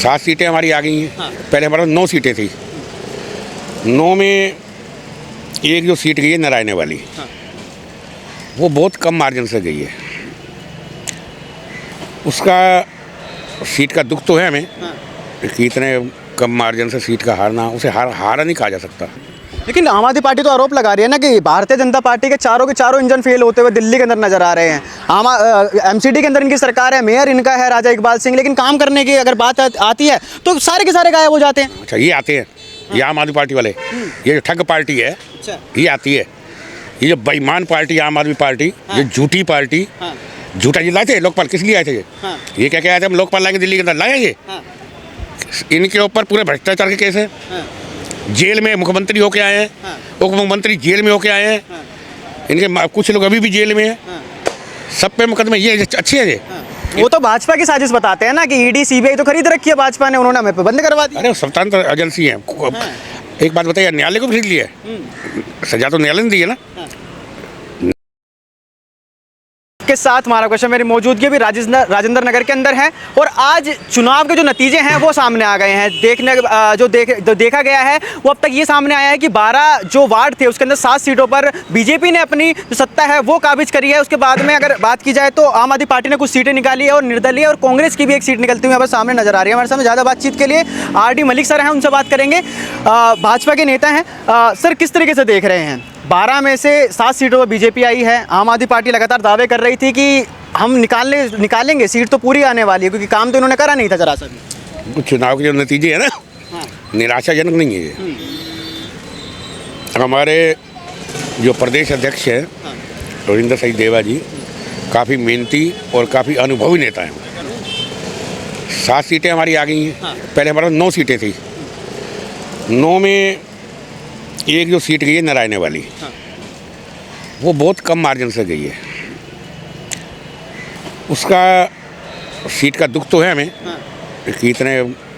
7 सीटें हमारी आ गई हैं। हाँ। पहले हमारे 9 सीटें थी। 9 में एक जो सीट गई है नारायण वाली, हाँ। वो बहुत कम मार्जिन से गई है। उसका सीट का दुख तो है हमें हाँ। कि इतने कम मार्जिन से सीट का हारना, उसे हारा नहीं कहा जा सकता। लेकिन आम आदमी पार्टी तो आरोप लगा रही है ना कि भारतीय जनता पार्टी के चारों इंजन फेल होते हुए दिल्ली के अंदर नजर आ रहे हैं। एमसीडी के अंदर इनकी सरकार है, मेयर इनका है राजा इकबाल सिंह, लेकिन काम करने की अगर बात आती है तो सारे के सारे गायब हो जाते हैं। अच्छा, ये आते हैं। ये आम आदमी पार्टी वाले, ये जो ठग पार्टी है, ये आती है। ये जो बेईमान पार्टी आम आदमी पार्टी, ये झूठी पार्टी, झूठा जी लाए थे लोकपाल, किस लिए आए थे ये क्या आए थे, हम लोकपाल लाएंगे दिल्ली के अंदर, लाएंगे। इनके ऊपर पूरे भ्रष्टाचार के केस है। जेल में मुख्यमंत्री होके आए हैं, उप मुख्यमंत्री जेल में होके आए हैं। इनके कुछ लोग अभी भी जेल में हैं। सब पे मुकदमे ये अच्छे हैं। वो तो भाजपा की साजिश बताते हैं ना कि ईडी सीबीआई तो खरीद रखी है भाजपा ने, उन्होंने हमें बंद करवा दिया। अरे स्वतंत्र एजेंसी है। एक बात बताइए, न्यायालय को खरीद लिया है, सजा तो न्यायालय ने दी है ना। के साथ हमारा क्वेश्चन मेरी मौजूदगी भी राजेंद्र नगर के अंदर है और आज चुनाव के जो नतीजे हैं वो सामने आ गए हैं। जो देखा गया है वो अब तक ये सामने आया है कि 12 जो वार्ड थे उसके अंदर 7 सीटों पर बीजेपी ने अपनी जो सत्ता है वो काबिज करी है। उसके बाद में अगर बात की जाए तो आम आदमी पार्टी ने कुछ सीटें निकाली है और निर्दलीय और कांग्रेस की भी एक सीट निकलती हुई सामने नजर आ रही है। हमारे सामने ज़्यादा बातचीत के लिए RD मलिक सर हैं, उनसे बात करेंगे। भाजपा के नेता हैं सर, किस तरीके से देख रहे हैं 12 में से 7 सीटों पर बीजेपी आई है। आम आदमी पार्टी लगातार दावे कर रही थी कि हम निकालेंगे, सीट तो पूरी आने वाली है, क्योंकि काम तो इन्होंने करा नहीं था जरा सा भी। चुनाव के जो नतीजे है ना, निराशाजनक नहीं है। हमारे जो प्रदेश अध्यक्ष हैं रविंद्र सिंह देवा जी काफ़ी मेहनती और काफ़ी अनुभवी नेता हैं। 7 सीटें हमारी आ गई हैं। पहले हमारे 9 सीटें थी। 9 में एक जो सीट गई है नारायण वाली, वो बहुत कम मार्जिन से गई है। उसका सीट का दुख तो है हमें कि इतने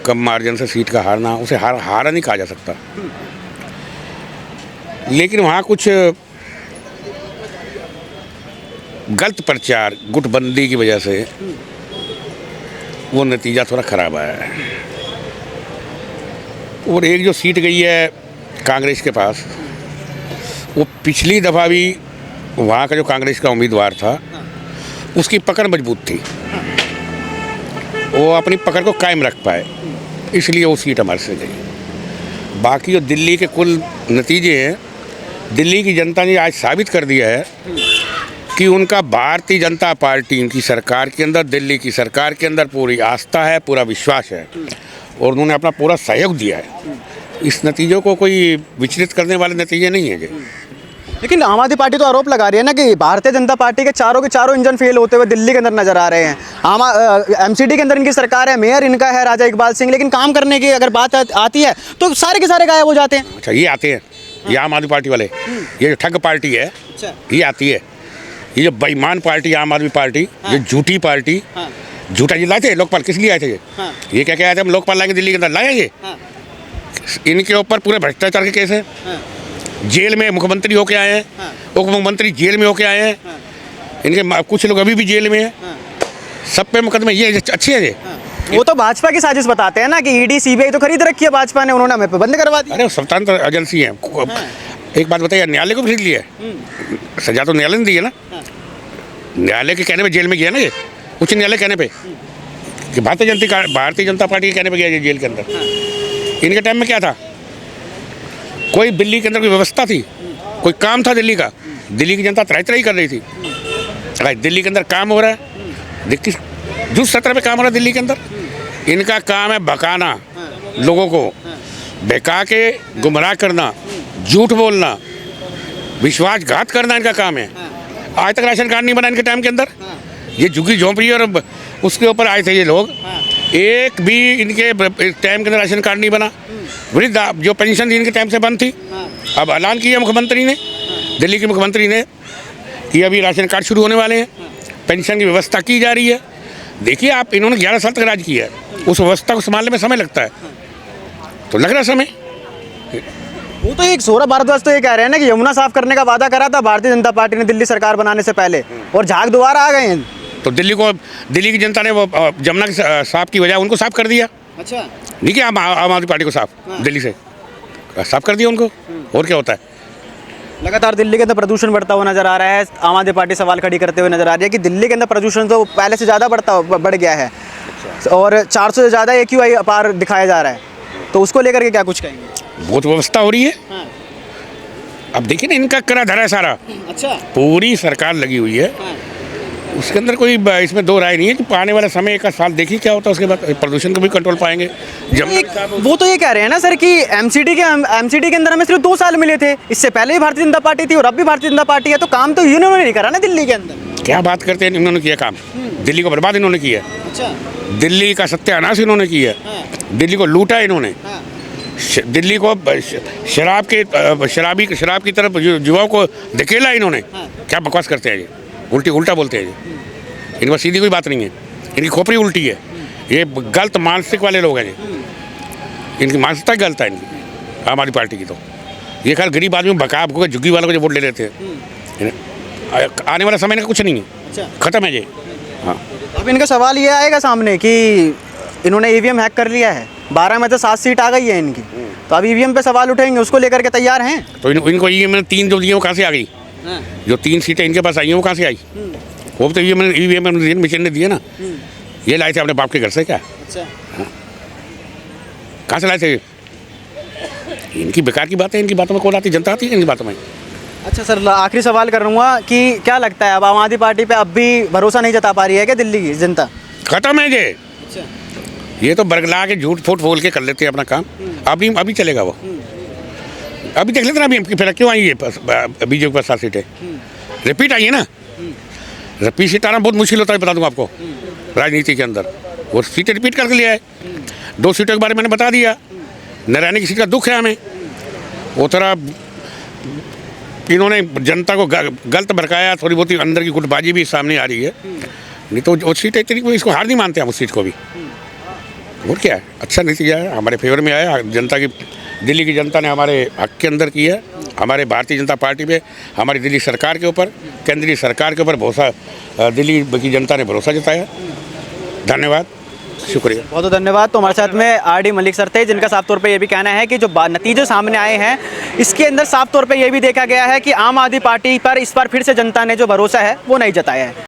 कम मार्जिन से सीट का हारना, उसे हारा नहीं कहा जा सकता। लेकिन वहाँ कुछ गलत प्रचार, गुटबंदी की वजह से वो नतीजा थोड़ा ख़राब आया है। और एक जो सीट गई है कांग्रेस के पास, वो पिछली दफ़ा भी वहाँ का जो कांग्रेस का उम्मीदवार था उसकी पकड़ मजबूत थी, वो अपनी पकड़ को कायम रख पाए, इसलिए वो सीट हमारे से गई। बाकी जो दिल्ली के कुल नतीजे हैं, दिल्ली की जनता ने आज साबित कर दिया है कि उनका भारतीय जनता पार्टी, उनकी सरकार के अंदर, दिल्ली की सरकार के अंदर पूरी आस्था है, पूरा विश्वास है और उन्होंने अपना पूरा सहयोग दिया है। इस नतीजों को कोई विचलित करने वाले नतीजे नहीं है। लेकिन आम आदमी पार्टी तो आरोप लगा रही है ना कि भारतीय जनता पार्टी के चारों इंजन फेल होते हुए दिल्ली के अंदर नजर आ रहे हैं। एमसीडी के अंदर इनकी सरकार है, मेयर इनका है राजा इकबाल सिंह, लेकिन काम करने की अगर बात आती है तो सारे के सारे गायब हो जाते हैं। अच्छा, ये आते हैं। ये आम आदमी पार्टी वाले, ये जो ठग पार्टी है, ये आती है। ये जो बेईमान पार्टी आम आदमी पार्टी, ये झूठी पार्टी, झूठा जी लाए थे लोकपाल, किस लिए आए थे ये क्या आए थे, हम लोकपाल लाएंगे दिल्ली के अंदर, लाएंगे। इनके ऊपर पूरे भ्रष्टाचार के केस है। जेल में मुख्यमंत्री होके आए हैं, उप मुख्यमंत्री जेल में होके आए हैं। इनके कुछ लोग अभी भी जेल में हैं। सब पे मुकदमे ये अच्छे हैं। वो तो भाजपा की साजिश बताते हैं ना कि ईडी सीबीआई तो खरीद रखी है भाजपा ने, उन्होंने हमें बंद करवा दिया। अरे स्वतंत्र एजेंसी है। एक बात बताइए, न्यायालय को खरीद लिया है, सजा तो न्यायालय ने दी है ना। न्यायालय के कहने पे जेल में गया ना, ये उच्च न्यायालय कहने पे कि भारतीय जनता पार्टी के कहने पे गया जेल के अंदर। इनके टाइम में क्या था, कोई दिल्ली के अंदर कोई व्यवस्था थी, कोई काम था दिल्ली का, दिल्ली की जनता त्राही कर रही थी। दिल्ली के अंदर काम हो रहा है, जिस सत्र पे काम हो रहा है दिल्ली के अंदर, इनका काम है भकाना, लोगों को बहका के गुमराह करना, झूठ बोलना, विश्वासघात करना इनका काम है। आज तक राशन कार्ड नहीं बना इनके टाइम के अंदर। ये झुग्गी झोंपड़ी और उसके ऊपर आए थे ये लोग, एक भी इनके टाइम के अंदर राशन कार्ड नहीं बना। वृद्ध जो पेंशन थी इनके टाइम से बंद थी। अब ऐलान किया मुख्यमंत्री ने, दिल्ली के मुख्यमंत्री ने, कि अभी राशन कार्ड शुरू होने वाले हैं, पेंशन की व्यवस्था की जा रही है। देखिए आप, इन्होंने 11 साल तक राज किया है, उस व्यवस्था को संभालने में समय लगता है, तो लग रहा समय। वो तो एक सौरभ भारद्वाज तो ये कह रहे हैं ना कि यमुना साफ करने का वादा करा था भारतीय जनता पार्टी ने दिल्ली सरकार बनाने से पहले, और झाग दोबारा आ गए हैं। तो दिल्ली की जनता ने वो जमुना साफ की वजह उनको साफ कर दिया। अच्छा, नहीं किया आम आदमी पार्टी को साफ हाँ। दिल्ली से साफ कर दिया उनको। और क्या होता है? लगातार दिल्ली के अंदर प्रदूषण बढ़ता हुआ नजर आ रहा है। आम आदमी पार्टी सवाल खड़ी करते हुए नजर आ रही है कि दिल्ली के अंदर प्रदूषण तो पहले से ज़्यादा बढ़ गया है और 400 से ज़्यादा AQI अपार दिखाया जा रहा है, तो उसको लेकर के क्या कुछ कहेंगे? बहुत व्यवस्था हो रही है। हाँ। अब देखिए ना, इनका करा धरा है सारा, अच्छा। पूरी सरकार लगी हुई है। हाँ। उसके अंदर कोई इसमें दो राय नहीं है कि आने वाला समय एक साल देखिए क्या होता है, उसके बाद प्रदूषण को भी कंट्रोल पाएंगे। वो तो ये कह रहे हैं ना सर कि एमसीडी के अंदर हमें सिर्फ 2 साल मिले थे, इससे पहले भी भारतीय जनता पार्टी थी और अब भी भारतीय जनता पार्टी है, तो काम तो इन्होंने नहीं करा ना दिल्ली के अंदर। क्या बात करते हैं, इन्होंने किया काम, दिल्ली को बर्बाद इन्होंने किया। अच्छा। दिल्ली का सत्यानाश इन्होंने किया, दिल्ली को लूटा इन्होंने, दिल्ली को शराब की तरफ युवाओं को धकेला इन्होंने। क्या बकवास करते हैं ये, उल्टा बोलते हैं ये। इनके पास सीधी कोई बात नहीं है, इनकी खोपड़ी उल्टी है। ये गलत मानसिक वाले लोग हैं ये, इनकी मानसिकता गलत है इनकी आम आदमी पार्टी की। तो ये खैर गरीब आदमी बका भूखे झुग्गी वालों को जो वोट ले लेते हैं। आने वाला समय का कुछ नहीं है, खत्म है ये। हाँ, अब इनका सवाल ये आएगा सामने कि इन्होंने EVM हैक कर लिया है, 12 में से 7 सीट आ गई है इनकी, तो अब EVM पे सवाल उठेंगे, उसको लेकर के तैयार हैं? तो इनको ये मैंने 3 जो दिए वो कहाँ से आ गई? जो 3 सीटें इनके पास आई हैं वो कहाँ से आई? वो तो EVM मशीन ने दिए ना, ये लाए थे अपने बाप के घर से क्या? कहाँ से लाए थे? इनकी बेकार की बातें, इनकी बातों में कौन आती? जनता आती है इनकी बातों में। अच्छा सर, आखिरी सवाल करूँगा कि क्या लगता है अब आम आदमी पार्टी पे अब भी भरोसा नहीं जता पा रही है क्या दिल्ली की जनता? खत्म है ये तो बरगला के झूठ फूट बोल के कर लेते हैं अपना काम। अभी चलेगा वो, अभी देख लेते ना, अभी फिर क्यों आई है बीजेपी के पास 7 सीटें रिपीट आई है ना। रिपीट सीट आना बहुत मुश्किल होता है, बता दूँ आपको, राजनीति के अंदर। वो सीटें रिपीट करके लिया है, 2 सीटों के बारे में मैंने बता दिया। नारायणी की सीट का दुख है हमें, वो तरह इन्होंने जनता को गलत भड़काया, थोड़ी बहुत अंदर की गुटबाजी भी सामने आ रही है। नहीं तो वो सीट इतनी, इसको हार नहीं मानते हम उस सीट को भी। और क्या है, अच्छा नतीजा है, हमारे फेवर में आया। जनता की, दिल्ली की जनता ने हमारे हक के अंदर किया है, हमारे भारतीय जनता पार्टी पे, हमारी दिल्ली सरकार के ऊपर, केंद्रीय सरकार के ऊपर भरोसा, दिल्ली की जनता ने भरोसा जताया। धन्यवाद, शुक्रिया, बहुत बहुत धन्यवाद। तो हमारे साथ में RD मलिक सर थे, जिनका साफ तौर पे ये भी कहना है कि जो नतीजे सामने आए हैं इसके अंदर साफ तौर पे ये भी देखा गया है कि आम आदमी पार्टी पर इस बार फिर से जनता ने जो भरोसा है वो नहीं जताया है।